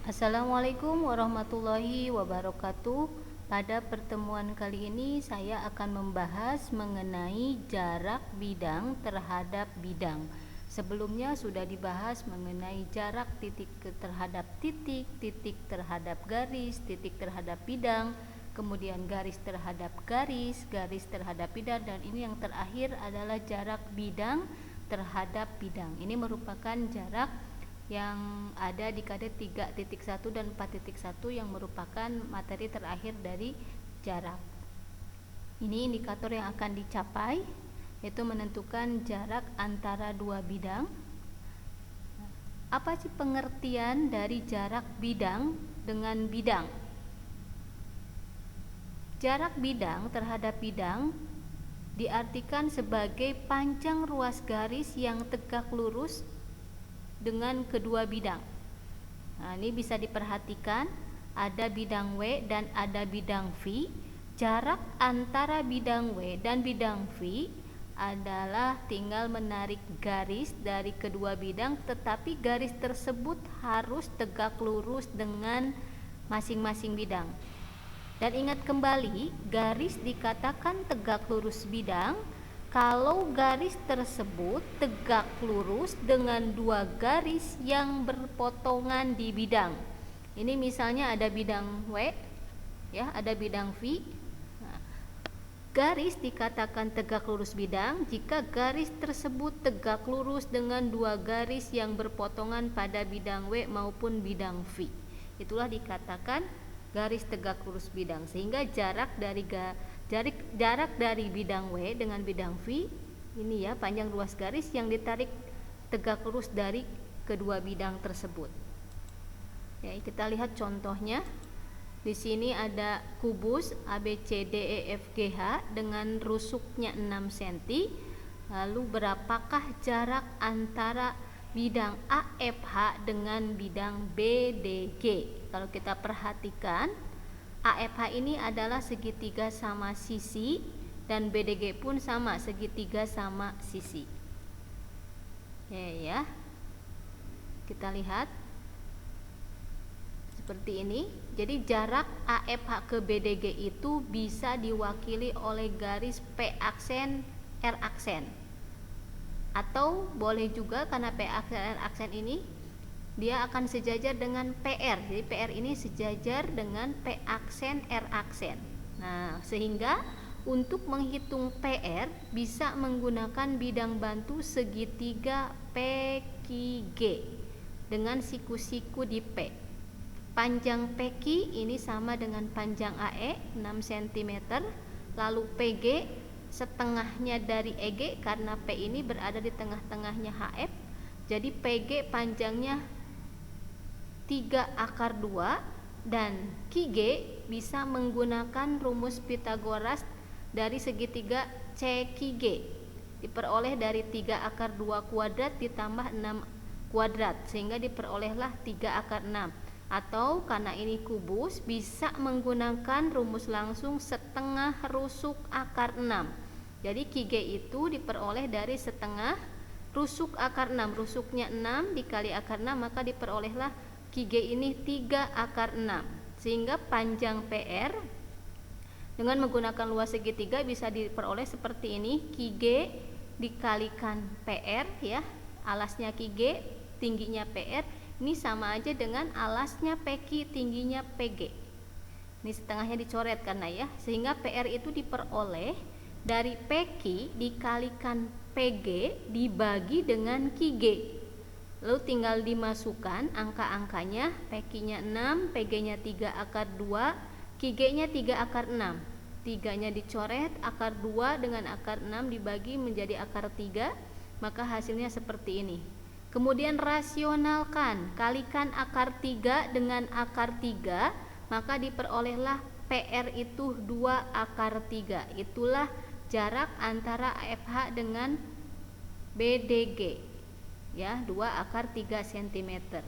Assalamualaikum warahmatullahi wabarakatuh. Pada pertemuan kali ini saya akan membahas mengenai jarak bidang terhadap bidang. Sebelumnya sudah dibahas mengenai jarak titik terhadap titik, titik terhadap garis, titik terhadap bidang, kemudian garis terhadap garis, garis terhadap bidang, dan ini yang terakhir adalah jarak bidang terhadap bidang. Ini merupakan jarak yang ada di kode 3.1 dan 4.1 yang merupakan materi terakhir dari jarak. Ini indikator yang akan dicapai, yaitu menentukan jarak antara dua bidang. Apa sih pengertian dari jarak bidang dengan bidang? Jarak bidang terhadap bidang diartikan sebagai panjang ruas garis yang tegak lurus dengan kedua bidang. Nah, ini bisa diperhatikan, ada bidang W dan ada bidang V. Jarak antara bidang W dan bidang V adalah tinggal menarik garis dari kedua bidang, tetapi garis tersebut harus tegak lurus dengan masing-masing bidang. Dan ingat kembali, garis dikatakan tegak lurus bidang kalau garis tersebut tegak lurus dengan dua garis yang berpotongan di bidang. Ini misalnya ada bidang W, ya, ada bidang V. Nah, garis dikatakan tegak lurus bidang jika garis tersebut tegak lurus dengan dua garis yang berpotongan pada bidang W maupun bidang V. Itulah dikatakan garis tegak lurus bidang, sehingga jarak dari bidang W dengan bidang V ini, ya, panjang ruas garis yang ditarik tegak lurus dari kedua bidang tersebut. Ya, kita lihat contohnya. Di sini ada kubus ABCDEFGH dengan rusuknya 6 cm. Lalu berapakah jarak antara bidang AFH dengan bidang BDG? Kalau kita perhatikan, AFH ini adalah segitiga sama sisi dan BDG pun sama, segitiga sama sisi. Oke, ya. Kita lihat seperti ini. Jadi jarak AFH ke BDG itu bisa diwakili oleh garis P aksen R aksen. Atau boleh juga karena P aksen R aksen ini dia akan sejajar dengan PR. Jadi PR ini sejajar dengan P aksen R aksen. Nah, sehingga untuk menghitung PR bisa menggunakan bidang bantu segitiga PQG dengan siku-siku di P. Panjang PQ ini sama dengan panjang AE 6 cm, lalu PG setengahnya dari EG karena P ini berada di tengah-tengahnya HF. Jadi PG panjangnya 3/2 dan QG bisa menggunakan rumus Pitagoras dari segitiga CQG diperoleh dari 3/2 kuadrat ditambah 6 kuadrat sehingga diperolehlah 3/6, atau karena ini kubus bisa menggunakan rumus langsung setengah rusuk akar 6. Jadi QG itu diperoleh dari setengah rusuk akar 6. Rusuknya 6 dikali akar 6, maka diperolehlah QG ini 3/6, sehingga panjang PR dengan menggunakan luas segitiga bisa diperoleh seperti ini. QG dikalikan PR, ya, alasnya QG, tingginya PR, ini sama aja dengan alasnya PQ, tingginya PG. Ini setengahnya dicoret karena, ya, sehingga PR itu diperoleh dari PQ dikalikan PG dibagi dengan QG. Lalu tinggal dimasukkan angka-angkanya, PQ-nya 6, PG-nya 3/2, QG-nya 3/6. 3-nya dicoret, akar 2 dengan akar 6 dibagi menjadi akar 3, maka hasilnya seperti ini. Kemudian rasionalkan, kalikan akar 3 dengan akar 3, maka diperolehlah PR itu 2/3. Itulah jarak antara AFH dengan BDG, ya, 2/3 cm.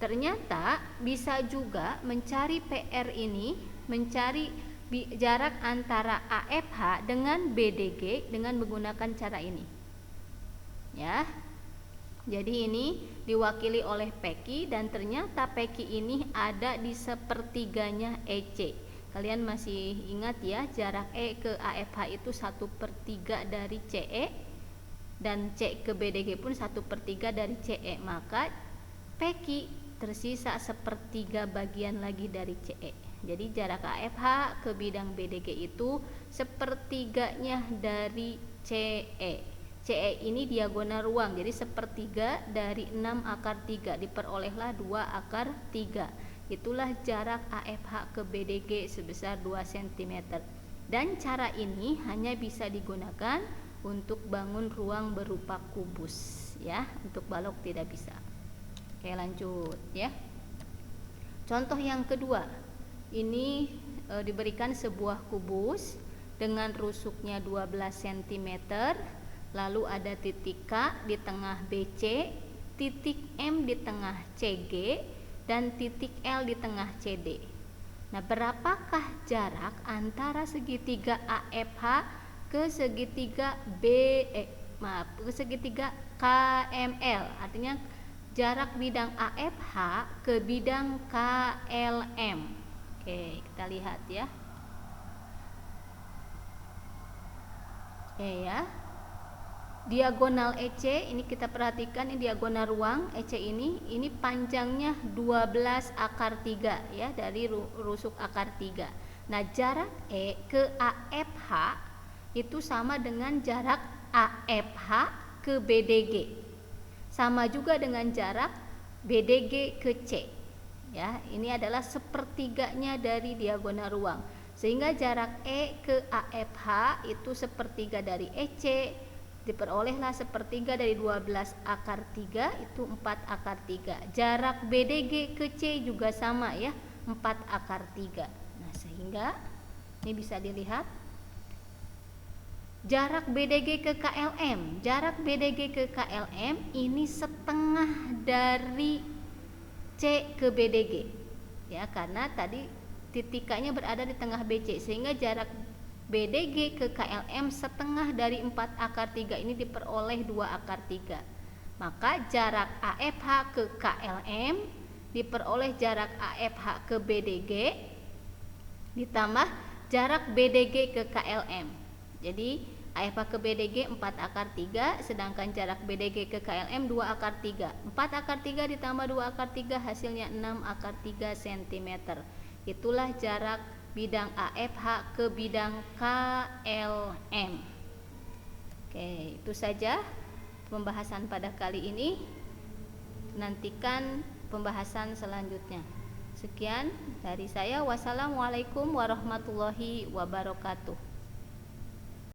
Ternyata bisa juga mencari PR ini, mencari jarak antara AFH dengan BDG dengan menggunakan cara ini, ya. Jadi ini diwakili oleh PQ, dan ternyata PQ ini ada di sepertiganya EC. Kalian masih ingat ya, jarak E ke AFH itu 1/3 dari CE, dan C ke BDG pun 1/3 dari CE. Maka PQ tersisa 1/3 bagian lagi dari CE. Jadi jarak AFH ke bidang BDG itu 1/3-nya dari CE. CE ini diagonal ruang, jadi 1/3 dari 6/3 diperolehlah 2/3. Itulah jarak AFH ke BDG sebesar 2 cm. Dan cara ini hanya bisa digunakan untuk bangun ruang berupa kubus ya, untuk balok tidak bisa. Oke, lanjut ya. Contoh yang kedua, ini diberikan sebuah kubus dengan rusuknya 12 cm, lalu ada titik K di tengah BC, titik M di tengah CG, dan titik L di tengah CD. Nah, berapakah jarak antara segitiga AFH ke segitiga ke segitiga KML? Artinya jarak bidang AFH ke bidang KLM. Oke, kita lihat ya. Oke ya. Diagonal EC ini kita perhatikan, ini diagonal ruang EC ini panjangnya 12/3 ya, dari rusuk akar 3. Nah, jarak E ke AFH itu sama dengan jarak AFH ke BDG. Sama juga dengan jarak BDG ke C. Ya, ini adalah 1/3-nya dari diagonal ruang. Sehingga jarak E ke AFH itu 1/3 dari EC, diperolehlah 1/3 dari 12/3 itu 4/3. Jarak BDG ke C juga sama ya, 4/3. Nah, sehingga ini bisa dilihat jarak BDG ke KLM. Jarak BDG ke KLM ini setengah dari C ke BDG. Ya, karena tadi titik K-nya berada di tengah BC, sehingga jarak BDG ke KLM setengah dari 4/3 ini diperoleh 2/3. Maka jarak AFH ke KLM diperoleh jarak AFH ke BDG ditambah jarak BDG ke KLM. Jadi AFH ke BDG 4/3, sedangkan jarak BDG ke KLM 2/3. 4/3 ditambah 2/3 hasilnya 6/3 cm. Itulah jarak bidang AFH ke bidang KLM. Oke, itu saja pembahasan pada kali ini. Nantikan pembahasan selanjutnya. Sekian dari saya. Wassalamualaikum warahmatullahi wabarakatuh.